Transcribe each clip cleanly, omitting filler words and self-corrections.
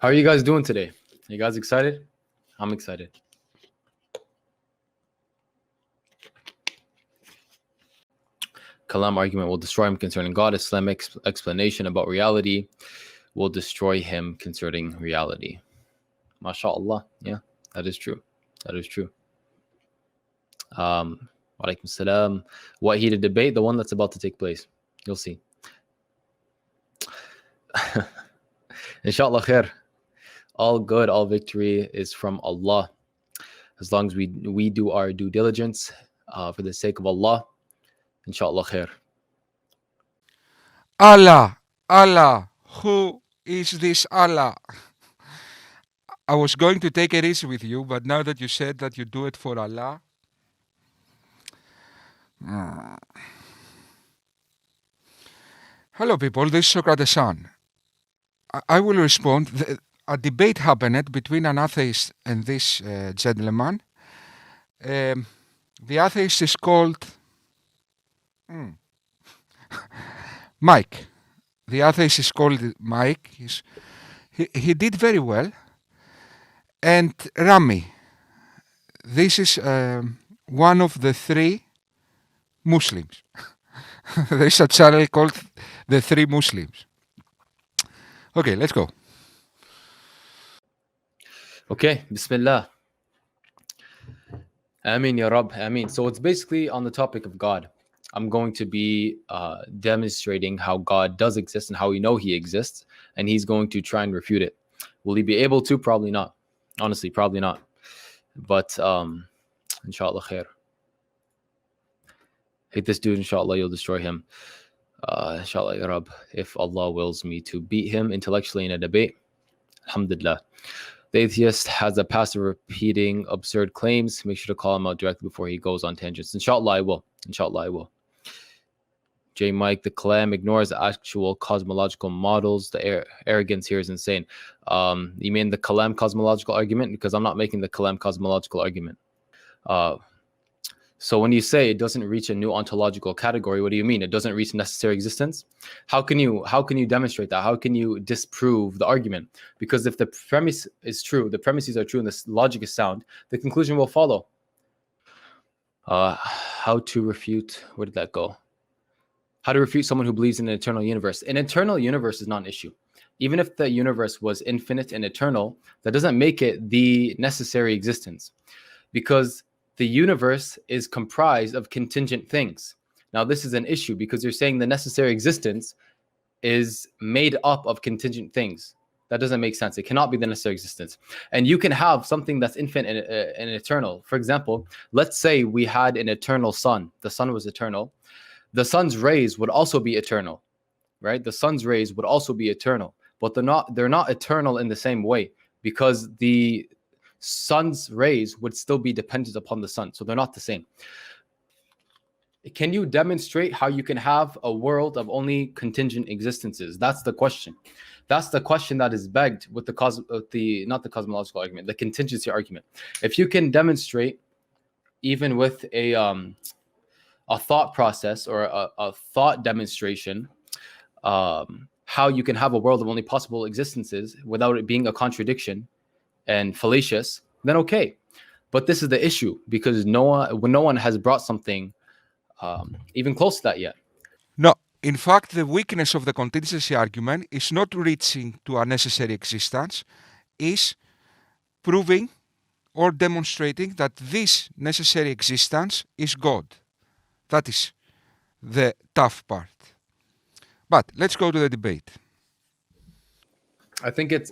How are you guys doing today? You guys excited? I'm excited. Kalam argument will destroy him concerning God. Islamic explanation about reality will destroy him concerning reality. MashaAllah. Yeah, that is true. That is true. Walaikum salam. What heated debate? The one that's about to take place. You'll see. Inshallah khair. All good, all victory is from Allah. As long as we do our due diligence for the sake of Allah, inshallah khair. Allah, who is this Allah? I was going to take it easy with you, but now that you said that you do it for Allah, Hello people, this is Socrates. I will respond. A debate happened between an atheist and this gentleman. The atheist is called Mike. The atheist is called Mike. He did very well. And Rami. This is one of the three Muslims. There is a channel called The 3 Muslims. Okay, let's go. Okay, Bismillah. Ameen Ya Rab, Ameen. So it's basically on the topic of God. I'm going to be demonstrating how God does exist and how we know he exists. And he's going to try and refute it. Will he be able to? Probably not. Honestly, probably not. But inshallah khair. Hate this dude, inshallah, you'll destroy him. Inshallah, Ya Rab, if Allah wills me to beat him intellectually in a debate. Alhamdulillah. The atheist has a passive repeating absurd claims. Make sure to call him out directly before he goes on tangents. Inshallah, I will. Inshallah, I will. J. Mike, the Kalam ignores actual cosmological models. The arrogance here is insane. You mean the Kalam cosmological argument? Because I'm not making the Kalam cosmological argument. So when you say it doesn't reach a new ontological category, what do you mean? It doesn't reach necessary existence? How can you demonstrate that? How can you disprove the argument? Because if the premise is true, the premises are true, and the logic is sound, the conclusion will follow. How to refute? Where did that go? How to refute someone who believes in an eternal universe? An eternal universe is not an issue. Even if the universe was infinite and eternal, that doesn't make it the necessary existence, because the universe is comprised of contingent things. Now, this is an issue because you're saying the necessary existence is made up of contingent things. That doesn't make sense. It cannot be the necessary existence. And you can have something that's infinite and eternal. For example, let's say we had an eternal sun. The sun was eternal. The sun's rays would also be eternal, right? The sun's rays would also be eternal, but they're not eternal in the same way, because the sun's rays would still be dependent upon the sun. So they're not the same. Can you demonstrate how you can have a world of only contingent existences? That's the question. That's the question that is begged with not the cosmological argument, the contingency argument. If you can demonstrate, even with a thought process or a thought demonstration, how you can have a world of only possible existences without it being a contradiction and fallacious, then okay. But this is the issue, because no one has brought something even close to that yet. No, in fact, the weakness of the contingency argument is not reaching to a necessary existence, is proving or demonstrating that this necessary existence is God. That is the tough part. But let's go to the debate. I think it's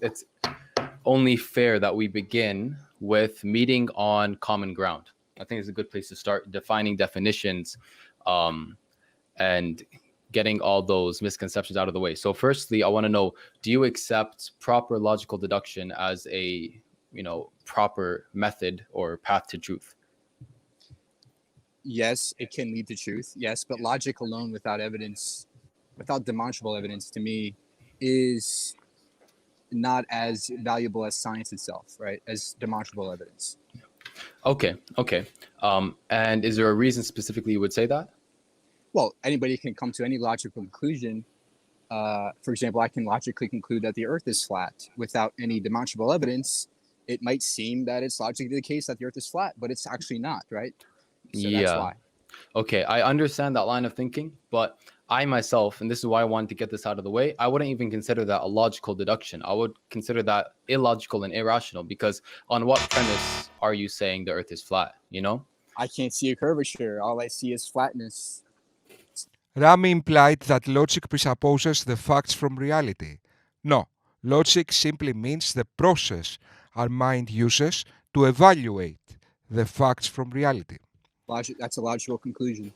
only fair that we begin with meeting on common ground. I think it's a good place to start defining definitions and getting all those misconceptions out of the way. So firstly, I want to know, do you accept proper logical deduction as a proper method or path to truth? Yes, it can lead to truth. Yes, but logic alone without evidence, without demonstrable evidence, to me is not as valuable as science itself, right? As demonstrable evidence. Okay. And is there a reason specifically you would say that? Well, anybody can come to any logical conclusion For example, I can logically conclude that the Earth is flat without any demonstrable evidence. It might seem that it's logically the case that the Earth is flat, but it's actually not, right? So that's Yeah. why. Okay, I understand that line of thinking, but I myself, and this is why I wanted to get this out of the way, I wouldn't even consider that a logical deduction. I would consider that illogical and irrational, because on what premise are you saying the Earth is flat? You know? I can't see a curvature. All I see is flatness. Rami implied that logic presupposes the facts from reality. No, logic simply means the process our mind uses to evaluate the facts from reality. That's a logical conclusion.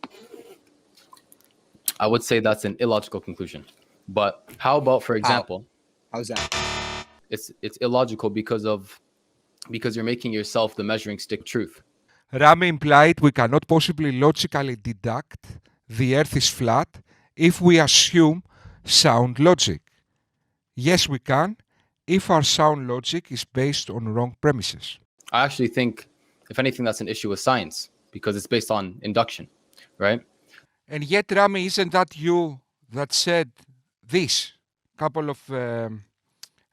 I would say that's an illogical conclusion. But how about, for example, How's that? it's illogical because you're making yourself the measuring stick truth. Rami implied we cannot possibly logically deduct the Earth is flat if we assume sound logic. Yes, we can, if our sound logic is based on wrong premises. I actually think, if anything, that's an issue with science, because it's based on induction, right? And yet, Rami, isn't that you that said this a couple of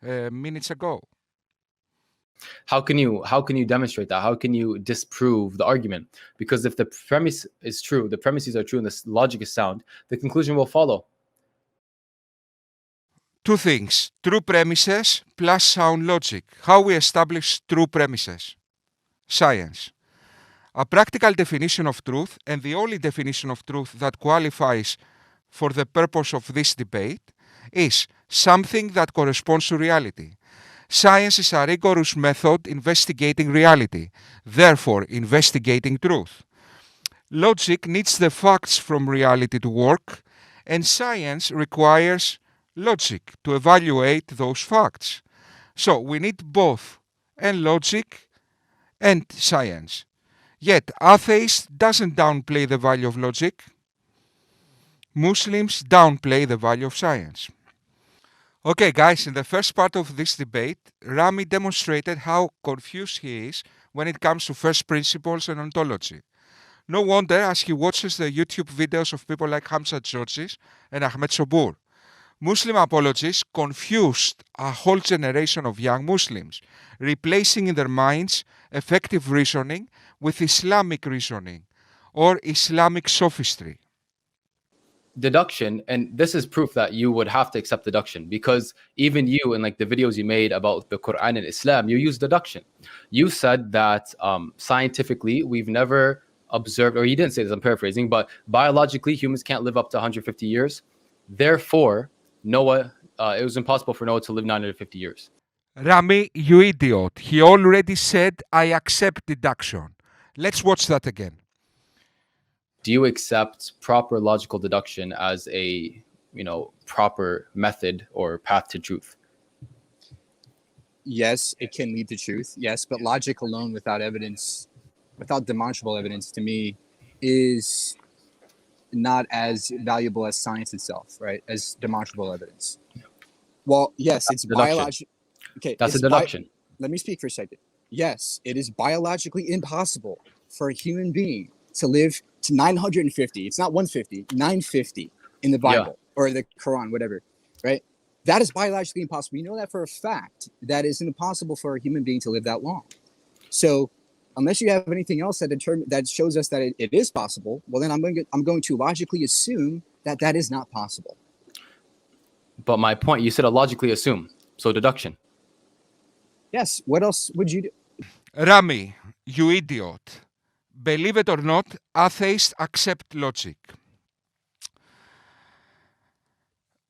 minutes ago? How can you demonstrate that? How can you disprove the argument? Because if the premise is true, the premises are true, and the logic is sound, the conclusion will follow. Two things: true premises plus sound logic. How we establish true premises? Science. A practical definition of truth, and the only definition of truth that qualifies for the purpose of this debate, is something that corresponds to reality. Science is a rigorous method investigating reality, therefore investigating truth. Logic needs the facts from reality to work, and science requires logic to evaluate those facts. So we need both, and logic and science. Yet, atheist doesn't downplay the value of logic. Muslims downplay the value of science. Okay, guys, in the first part of this debate, Rami demonstrated how confused he is when it comes to first principles and ontology. No wonder, as he watches the YouTube videos of people like Hamza Georges and Ahmed Sobur. Muslim apologists confused a whole generation of young Muslims, replacing in their minds effective reasoning with Islamic reasoning or Islamic sophistry. Deduction, and this is proof that you would have to accept deduction, because even you, in like the videos you made about the Quran and Islam, you use deduction. You said that scientifically we've never observed, or you didn't say this, I'm paraphrasing, but biologically humans can't live up to 150 years. Therefore, it was impossible for Noah to live 950 years. Rami, you idiot. He already said, I accept deduction. Let's watch that again. Do you accept proper logical deduction as a, proper method or path to truth? Yes, it can lead to truth. Yes, but logic alone without evidence, without demonstrable evidence, to me, is not as valuable as science itself, right? As demonstrable evidence. Well, yes, it's biological. Okay, that's a deduction. Let me speak for a second. Yes, it is biologically impossible for a human being to live to 950. It's not 150, 950 in the Bible or the Quran, whatever, right? That is biologically impossible. We know that for a fact. That is impossible for a human being to live that long. So unless you have anything else that shows us that it is possible, well, then I'm going to logically assume that that is not possible. But my point, you said a logically assume, so deduction. Yes. What else would you do? Rami, you idiot. Believe it or not, atheists accept logic.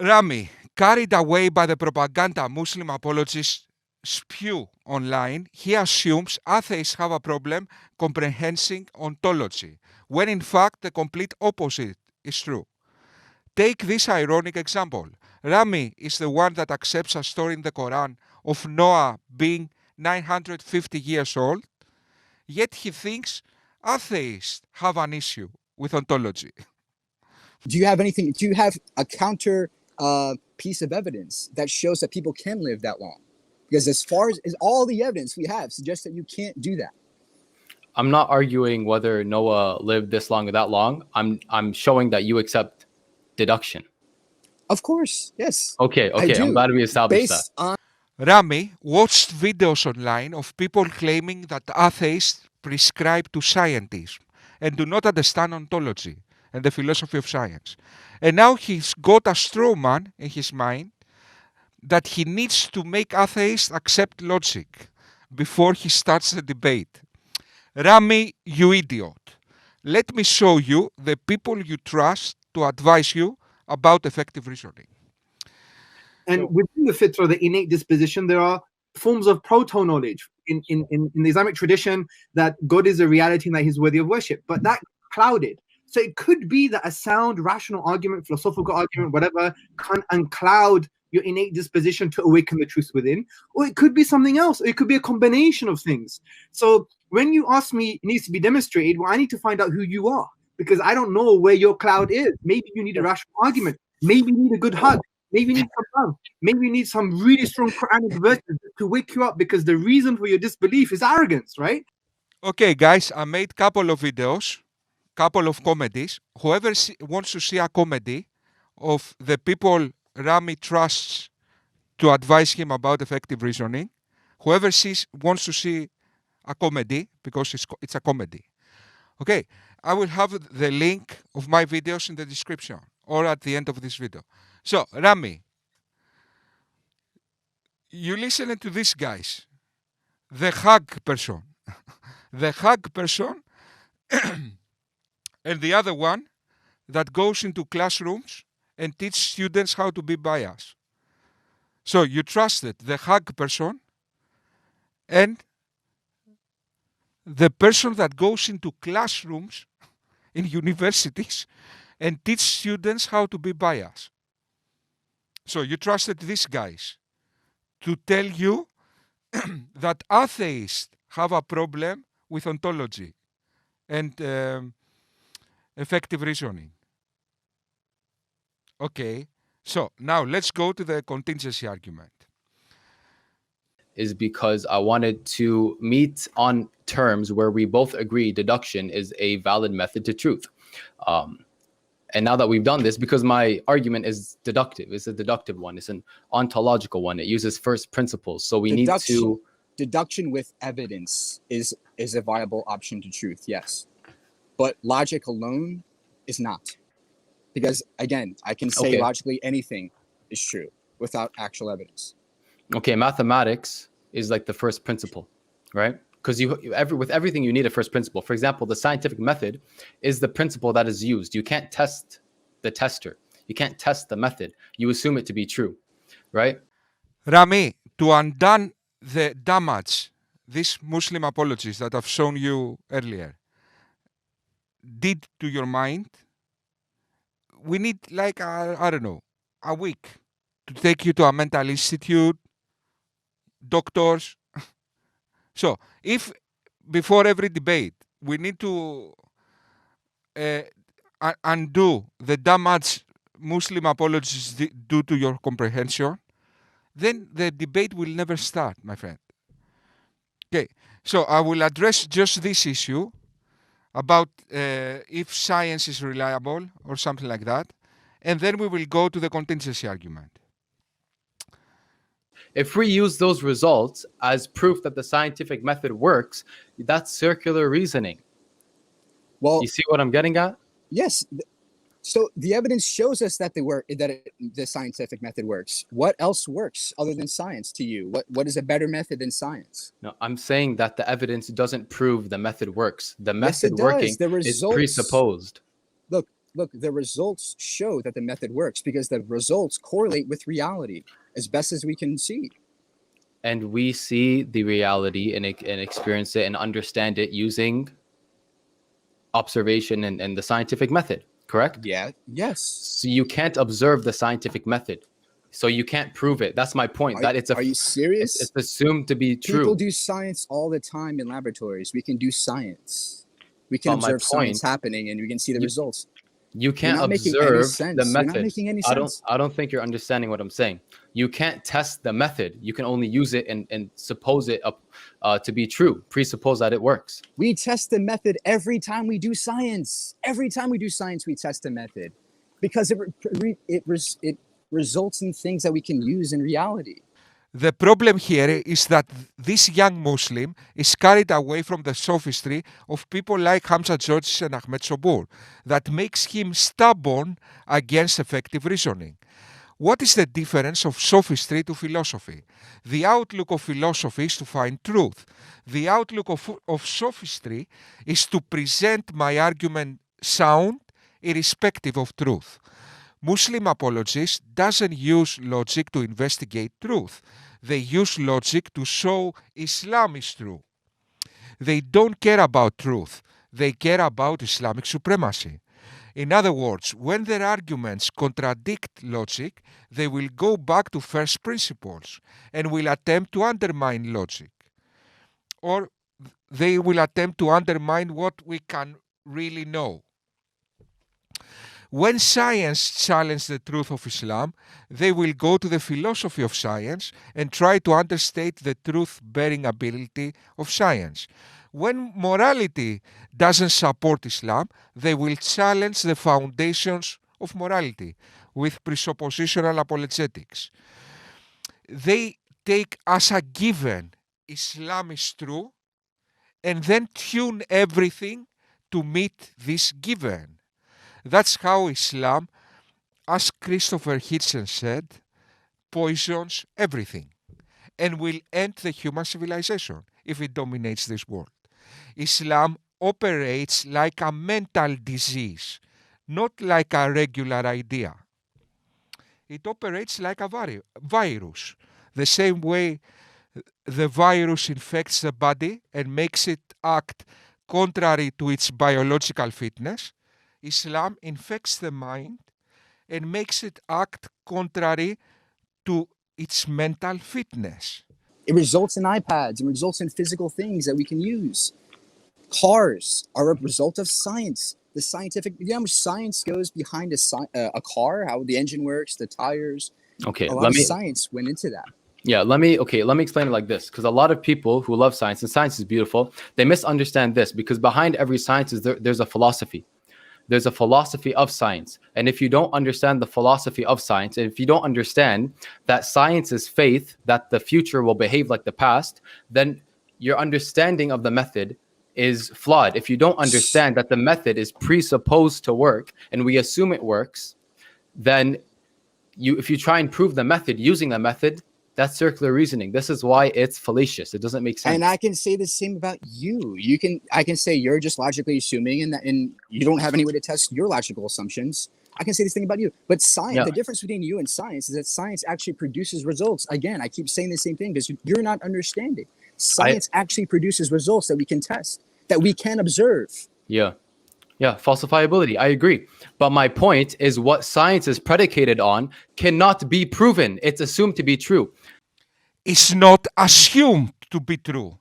Rami, carried away by the propaganda Muslim apologists spew online, he assumes atheists have a problem comprehending ontology, when in fact the complete opposite is true. Take this ironic example. Rami is the one that accepts a story in the Quran of Noah being 950 years old, yet he thinks atheists have an issue with ontology. Do you have a counter piece of evidence that shows that people can live that long? Because as far as all the evidence we have suggests that you can't do that. I'm not arguing whether Noah lived this long or that long. I'm showing that you accept deduction. Of course, yes. Okay, I do. I'm glad we established that. Based on Rami watched videos online of people claiming that atheists prescribe to scientism and do not understand ontology and the philosophy of science. And now he's got a straw man in his mind that he needs to make atheists accept logic before he starts the debate. Rami, you idiot. Let me show you the people you trust to advise you about effective reasoning. And within the fitra, the innate disposition, there are forms of proto-knowledge in the Islamic tradition that God is a reality and that he's worthy of worship. But that clouded. So it could be that a sound, rational argument, philosophical argument, whatever, can uncloud your innate disposition to awaken the truth within. Or it could be something else. Or it could be a combination of things. So when you ask me, it needs to be demonstrated, well, I need to find out who you are. Because I don't know where your cloud is. Maybe you need a rational argument. Maybe you need a good hug. Maybe you need some love. Maybe you need some really strong Quranic verses to wake you up, because the reason for your disbelief is arrogance, right? Okay, guys, I made couple of videos, couple of comedies. Whoever wants to see a comedy of the people Rami trusts to advise him about effective reasoning, whoever wants to see a comedy, because it's a comedy. Okay, I will have the link of my videos in the description or at the end of this video. So, Rami, you listen to these guys. The hug person. The hug person and the other one that goes into classrooms and teach students how to be biased. So you trusted the hug person and the person that goes into classrooms in universities and teach students how to be biased. So you trusted these guys to tell you that atheists have a problem with ontology and effective reasoning. Okay, so now let's go to the contingency argument. Is because I wanted to meet on terms where we both agree deduction is a valid method to truth. And now that we've done this, because my argument is deductive, it's a deductive one, it's an ontological one, it uses first principles. So we need to... Deduction with evidence is a viable option to truth, yes. But logic alone is not. Because, again, I can say logically anything is true without actual evidence. Okay, mathematics is like the first principle, right? Because with everything you need a first principle. For example, the scientific method is the principle that is used. You can't test the tester. You can't test the method. You assume it to be true, right? Rami, to undo the damage these Muslim apologies that I've shown you earlier did to your mind, we need like, I don't know, a week to take you to a mental institute, doctors. So if before every debate we need to undo the damage Muslim apologists do to your comprehension, then the debate will never start, my friend. Okay, so I will address just this issue about if science is reliable or something like that, and then we will go to the contingency argument. If we use those results as proof that the scientific method works, that's circular reasoning. Well, you see what I'm getting at? Yes. So the evidence shows us that the scientific method works. What else works other than science to you? What is a better method than science? No, I'm saying that the evidence doesn't prove the method works. The Yes, method it does. working The is results, presupposed. Look, the results show that the method works because the results correlate with reality as best as we can see. And we see the reality and experience it and understand it using observation and the scientific method, correct? Yeah, yes. So you can't observe the scientific method. So you can't prove it. That's my point. Are you serious? It's assumed to be true. People do science all the time in laboratories. We can do science. We can observe science happening and we can see the results. You can't observe the method. You're not making any sense. I don't think you're understanding what I'm saying. You can't test the method. You can only use it and suppose it to be true, presuppose that it works. We test the method every time we do science. Every time we do science, we test the method because it results in things that we can use in reality. The problem here is that this young Muslim is carried away from the sophistry of people like Hamza George and Ahmed Sobur that makes him stubborn against effective reasoning. What is the difference of sophistry to philosophy? The outlook of philosophy is to find truth. The outlook of sophistry is to present my argument sound, irrespective of truth. Muslim apologists doesn't use logic to investigate truth. They use logic to show Islam is true. They don't care about truth. They care about Islamic supremacy. In other words, when their arguments contradict logic, they will go back to first principles and will attempt to undermine logic. Or they will attempt to undermine what we can really know. When science challenges the truth of Islam, they will go to the philosophy of science and try to understate the truth-bearing ability of science. When morality doesn't support Islam, they will challenge the foundations of morality with presuppositional apologetics. They take as a given Islam is true and then tune everything to meet this given. That's how Islam, as Christopher Hitchens said, poisons everything and will end the human civilization if it dominates this world. Islam operates like a mental disease, not like a regular idea. It operates like a virus, the same way the virus infects the body and makes it act contrary to its biological fitness. Islam infects the mind and makes it act contrary to its mental fitness. It results in iPads and results in physical things that we can use. Cars are a result of science. The scientific, you know how much science goes behind a car, how the engine works, the tires. Okay, a lot of science went into that. Yeah, let me explain it like this, because a lot of people who love science, and science is beautiful, they misunderstand this, because behind every science there's a philosophy. There's a philosophy of science. And if you don't understand the philosophy of science, and if you don't understand that science is faith, that the future will behave like the past, then your understanding of the method is flawed. If you don't understand that the method is presupposed to work and we assume it works, then if you try and prove the method using the method, that's circular reasoning. This is why it's fallacious. It doesn't make sense. And I can say the same about you. I can say you're just logically assuming, and you don't have any way to test your logical assumptions. I can say this thing about you. But science, the difference between you and science is that science actually produces results. Again, I keep saying the same thing because you're not understanding. Science actually produces results that we can test, that we can observe. Yeah, falsifiability. I agree. But my point is what science is predicated on cannot be proven. It's assumed to be true. It's not assumed to be true.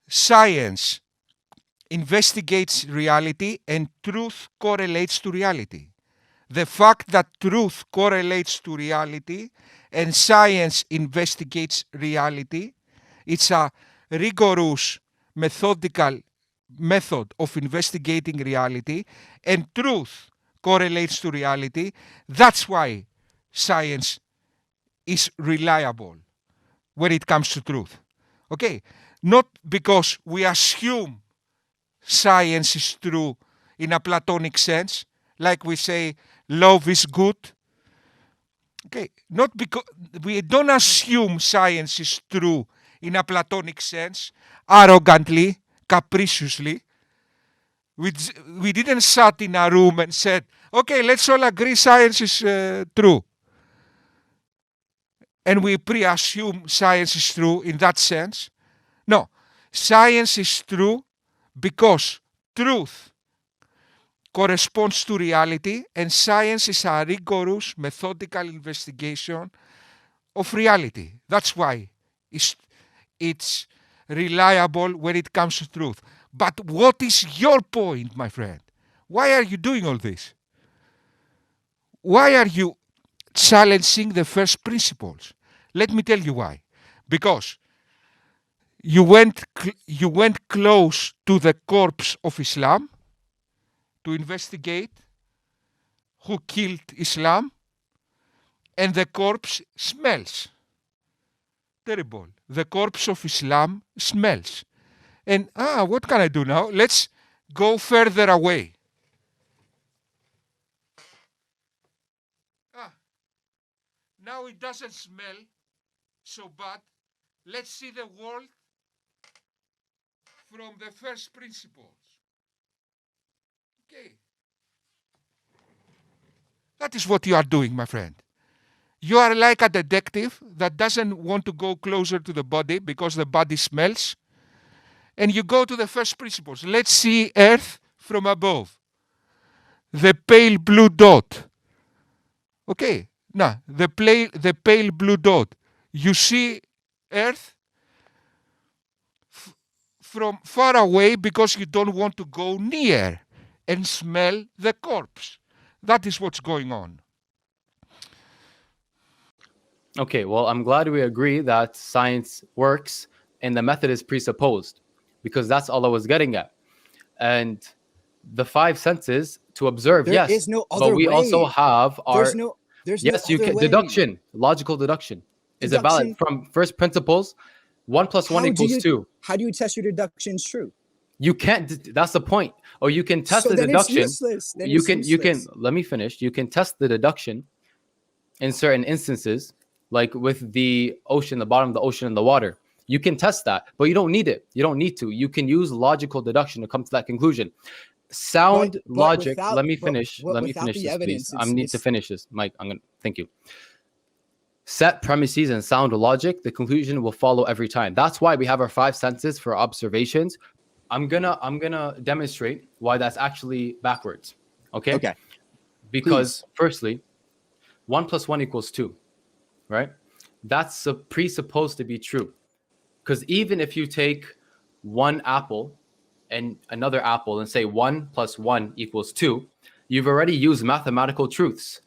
Science investigates reality and truth correlates to reality. The fact that truth correlates to reality and science investigates reality, it's a rigorous, methodical method of investigating reality, and truth correlates to reality. That's why science is reliable when it comes to truth. Okay? Not because we assume science is true in a Platonic sense, like we say love is good. Okay? Not because we don't assume science is true in a Platonic sense, arrogantly, capriciously. We didn't sat in a room and said, okay, let's all agree science is true. And we pre-assume science is true in that sense. No, science is true because truth corresponds to reality, and science is a rigorous, methodical investigation of reality. That's why it's reliable when it comes to truth. But what is your point, my friend? Why are you doing all this? Why are you challenging the first principles? Let me tell you why. Because you went close to the corpse of Islam to investigate who killed Islam, and the corpse smells. Terrible. The corpse of Islam smells. And what can I do now? Let's go further away. Now it doesn't smell so bad. Let's see the world from the first principles. Okay. That is what you are doing, my friend. You are like a detective that doesn't want to go closer to the body because the body smells. And you go to the first principles. Let's see Earth from above. The pale blue dot. Okay. Now, the pale blue dot. You see Earth from far away because you don't want to go near and smell the corpse. That is what's going on. Okay, well, I'm glad we agree that science works and the method is presupposed, because that's all I was getting at. And the five senses to observe, There yes, is no other but we way. also have our There's yes, no you other can way. deduction, logical deduction. Is it valid from first principles? 1 + 1 = 2. How do you test your deductions true? You can't. That's the point. Or you can test So the then it's deduction. useless. Then You it's can. useless. Let me finish. You can test the deduction in certain instances, like with the ocean, the bottom of the ocean, and the water. You can test that, but you don't need it. You don't need to. You can use logical deduction to come to that conclusion. Sound But logic. without- let me but finish. Let me without finish the this, evidence, please. I it's- need to it's- finish this, Mike. I'm gonna. Thank you. Set premises and sound logic, the conclusion will follow every time. That's why we have our five senses for observations. I'm gonna demonstrate why that's actually backwards. Okay. Okay. Because firstly, 1 + 1 = 2, right? That's presupposed to be true. Because even if you take one apple and another apple and say 1 + 1 = 2, you've already used mathematical truths,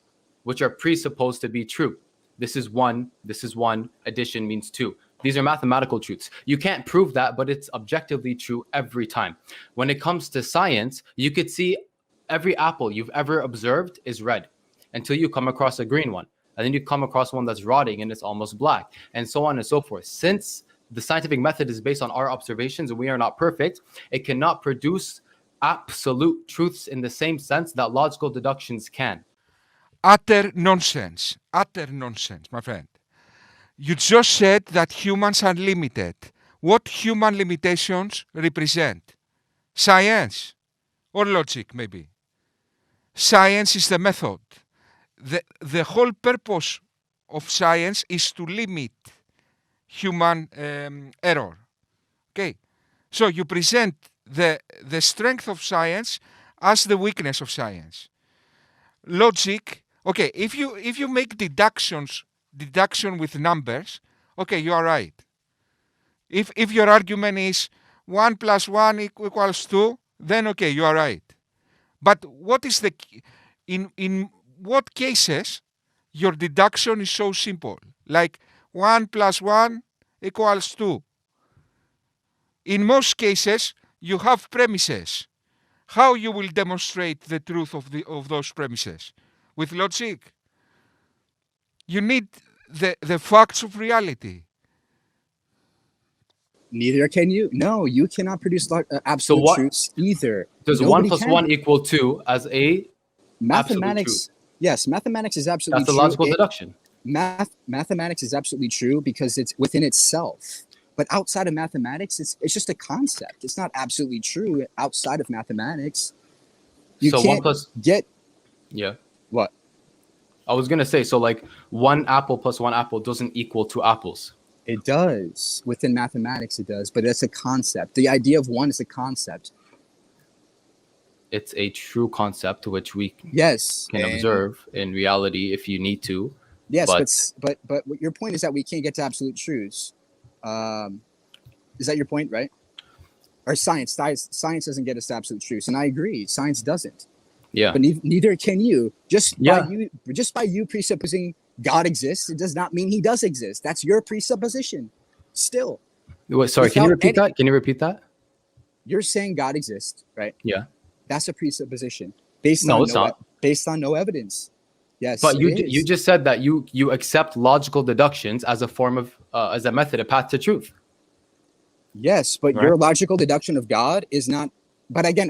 which are presupposed to be true. This is 1, this is 1, addition means 2. These are mathematical truths. You can't prove that, but it's objectively true every time. When it comes to science, you could see every apple you've ever observed is red until you come across a green one. And then you come across one that's rotting and it's almost black, and so on and so forth. Since the scientific method is based on our observations and we are not perfect, it cannot produce absolute truths in the same sense that logical deductions can. Utter nonsense, my friend. You just said that humans are limited. What human limitations represent? Science or logic, maybe. Science is the method. The whole purpose of science is to limit human error. Okay, so you present the strength of science as the weakness of science. Logic. Okay, if you make deduction with numbers, okay, you are right. If your argument is 1 + 1 = 2, then okay, you are right. But what is in what cases your deduction is so simple? Like 1 + 1 = 2. In most cases, you have premises. How you will demonstrate the truth of those premises? With logic. You need the facts of reality. Neither can you. No, you cannot produce absolute truths either. Does Nobody 1 + 1 = 2 as a mathematics? Yes, mathematics is absolutely true. That's a logical deduction. Mathematics is absolutely true because it's within itself. But outside of mathematics, it's just a concept. It's not absolutely true outside of mathematics. You can't get. Yeah. What? I was gonna say, so like 1 apple + 1 apple doesn't equal 2 apples. It does. Within mathematics, it does. But it's a concept. The idea of one is a concept. It's a true concept which we can observe in reality if you need to. Yes, but your point is that we can't get to absolute truths. Is that your point, right? Or science doesn't get us to absolute truths, and I agree, science doesn't. Yeah. But neither can you. Just by you presupposing God exists, it does not mean he does exist. That's your presupposition. Still. Wait, sorry, can you repeat that? Can you repeat that? You're saying God exists, right? Yeah. That's a presupposition based on no evidence. Yes, But it you is. just said that you accept logical deductions as a form of as a method, a path to truth. Yes, but Right. your logical deduction of God is not. But again,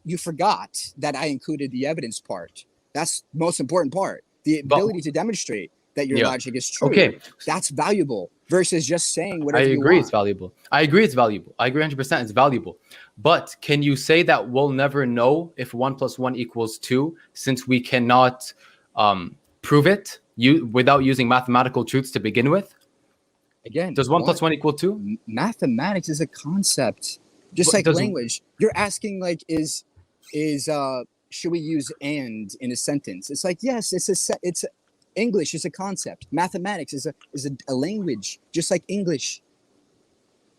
you forgot that I included the evidence part. That's the most important part. The But ability to demonstrate that your yeah. logic is true. Okay. That's valuable versus just saying I whatever you agree it's want. valuable. I agree it's valuable. I agree 100% it's valuable. But can you say that we'll never know if 1 + 1 = 2 since we cannot prove it without using mathematical truths to begin with? Again, Does 1 + 1 = 2? mathematics is a concept, just like Does language. You're asking like, is should we use and in a sentence? It's like, yes, it's English is a concept. Mathematics is a language, just like English.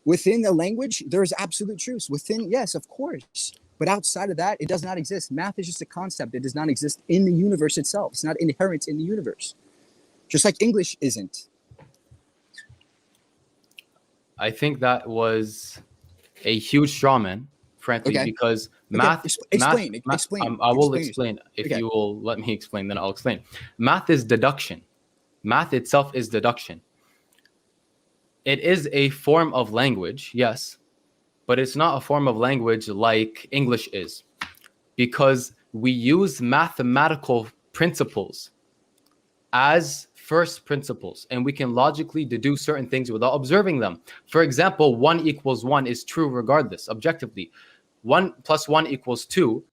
Within a language, there is absolute truth. Within, yes, of course. But outside of that, it does not exist. Math is just a concept. It does not exist in the universe itself. It's not inherent in the universe. Just like English isn't. I think that was a huge straw man, frankly, Okay. because Okay. math. Explain. I will Explain. explain. If Okay. you will let me explain, then I'll explain. Math is deduction. Math itself is deduction. It is a form of language, yes, but it's not a form of language like English is, because we use mathematical principles as first principles, and we can logically deduce certain things without observing them. For example, 1 = 1 is true regardless, objectively. 1 + 1 = 2.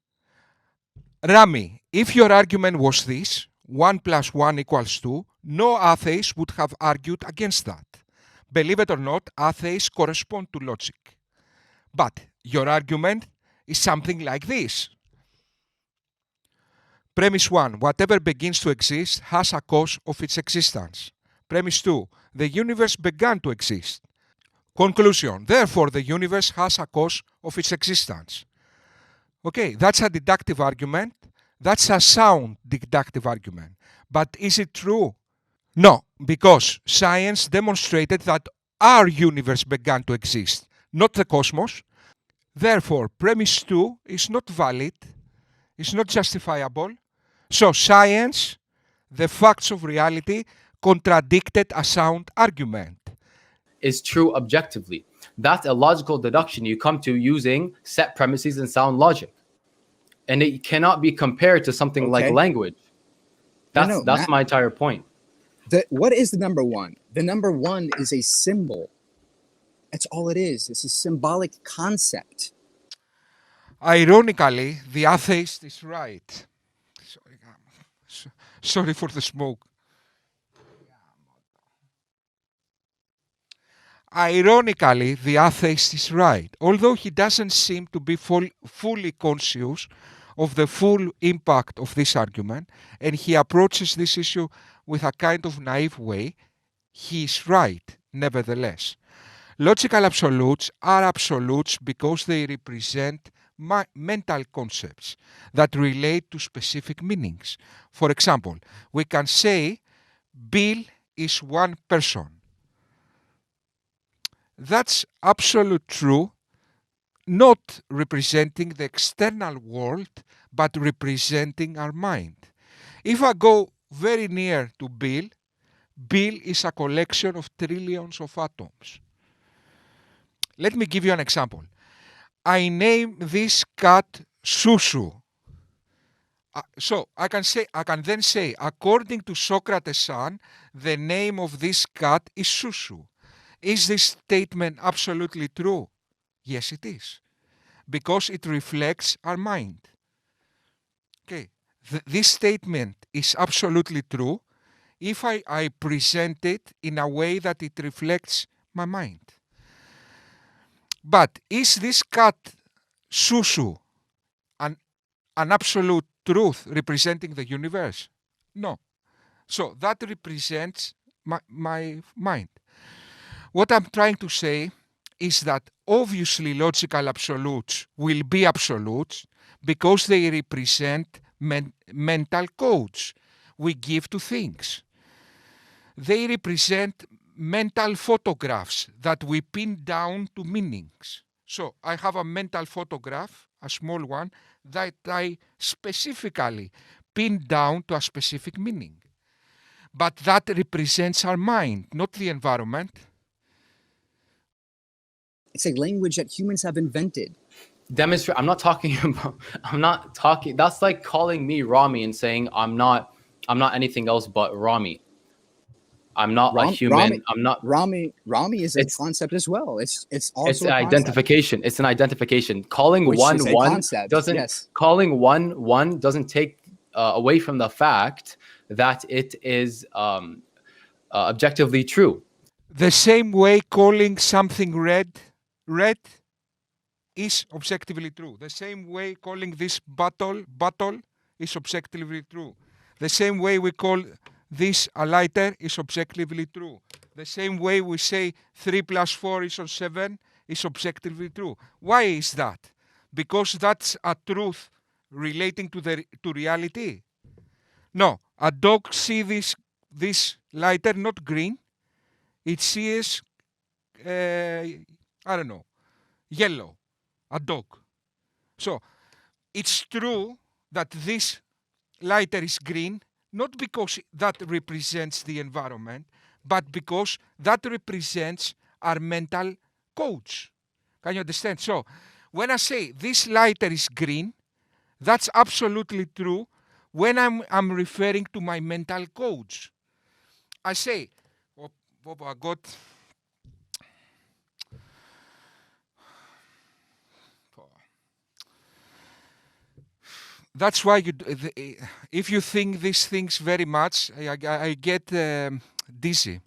Rami, if your argument was this, 1 + 1 = 2, no atheist would have argued against that. Believe it or not, atheists correspond to logic. But your argument is something like this. Premise 1. Whatever begins to exist has a cause of its existence. Premise 2. The universe began to exist. Conclusion. Therefore, the universe has a cause of its existence. Okay, that's a deductive argument. That's a sound deductive argument. But is it true? No, because science demonstrated that our universe began to exist, not the cosmos. Therefore, premise 2 is not valid, is not justifiable. So science, the facts of reality, contradicted a sound argument. Is true objectively. That's a logical deduction you come to using set premises and sound logic. And it cannot be compared to something like Okay. language. That's Matt, my entire point. what is the number one? The number one is a symbol. That's all it is. It's a symbolic concept. Ironically, the atheist is right. Sorry for the smoke. Ironically, the atheist is right, although he doesn't seem to be fully conscious of the full impact of this argument, and he approaches this issue with a kind of naive way. He is right, nevertheless. Logical absolutes are absolutes because they represent mental concepts that relate to specific meanings. For example, we can say Bill is one person. That's absolute true, not representing the external world, but representing our mind. If I go very near to Bill, Bill is a collection of trillions of atoms. Let me give you an example. I name this cat Susu. So I can then say, according to Socrates' son, the name of this cat is Susu. Is this statement absolutely true? Yes, it is, because it reflects our mind. Okay, this statement is absolutely true if I present it in a way that it reflects my mind. But is this cat Susu an absolute truth representing the universe? No. So that represents my mind. What I'm trying to say is that obviously logical absolutes will be absolutes because they represent mental codes we give to things. They represent mental photographs that we pin down to meanings. So I have a mental photograph, a small one, that I specifically pinned down to a specific meaning. But that represents our mind, not the environment. It's a language that humans have invented. Demonstrate. I'm not talking about. I'm not talking. That's like calling me Rami and saying I'm not anything else but Rami. I'm not a human. I'm not. Rami is a concept as well. It's also It's an identification. It's an identification. Calling one doesn't. Yes. Calling one doesn't take away from the fact that it is objectively true. The same way calling something red is objectively true. The same way calling this bottle is objectively true. The same way we call this a lighter is objectively true. The same way we say 3 + 4 = 7 is objectively true. Why is that? Because that's a truth relating to reality? No, a dog sees this lighter not green. It sees, I don't know, yellow, a dog. So it's true that this lighter is green, not because that represents the environment, but because that represents our mental codes. Can you understand? So when I say this lighter is green, that's absolutely true when I'm referring to my mental codes. I say, I got... That's why if you think these things very much, I get dizzy.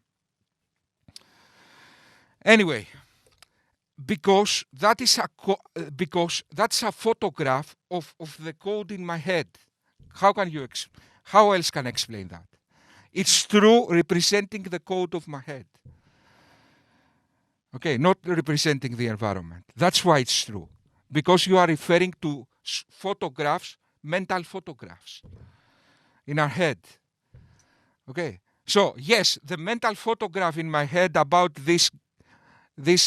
Anyway, because that's a photograph of the code in my head. How else can I explain that? It's true representing the code of my head. Okay, not representing the environment. That's why it's true. Because you are referring to photographs, mental photographs in our head. Okay, so yes, the mental photograph in my head about this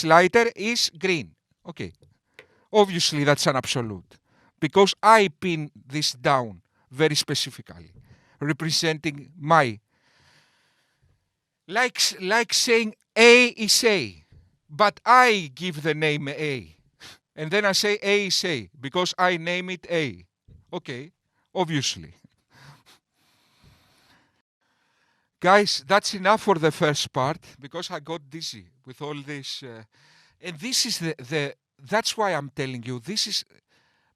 lighter is green. Okay, obviously that's an absolute, because I pin this down very specifically, representing my, like saying A is A, but I give the name A, and then I say A is A because I name it A. Okay, obviously. Guys, that's enough for the first part because I got dizzy with all this. And this is that's why I'm telling you, this is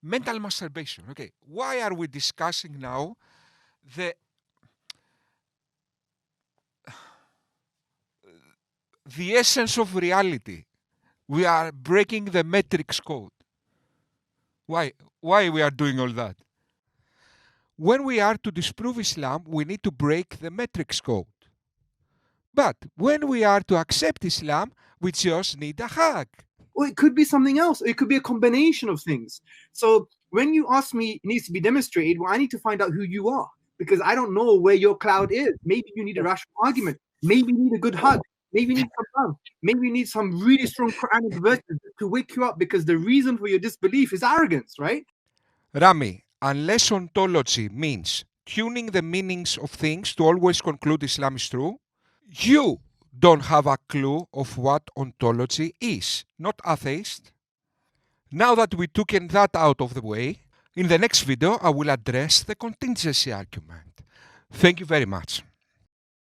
mental masturbation. Okay, why are we discussing now the essence of reality? We are breaking the matrix code. Why we are doing all that? When we are to disprove Islam, we need to break the matrix code. But when we are to accept Islam, we just need a hug. Or it could be something else. It could be a combination of things. So when you ask me, it needs to be demonstrated, well, I need to find out who you are, because I don't know where your cloud is. Maybe you need a rational argument. Maybe you need a good hug. Maybe you need some love. Maybe you need some really strong Quranic verses to wake you up, because the reason for your disbelief is arrogance, right? Rami, unless ontology means tuning the meanings of things to always conclude Islam is true, you don't have a clue of what ontology is, not atheist. Now that we took that out of the way, in the next video I will address the contingency argument. Thank you very much.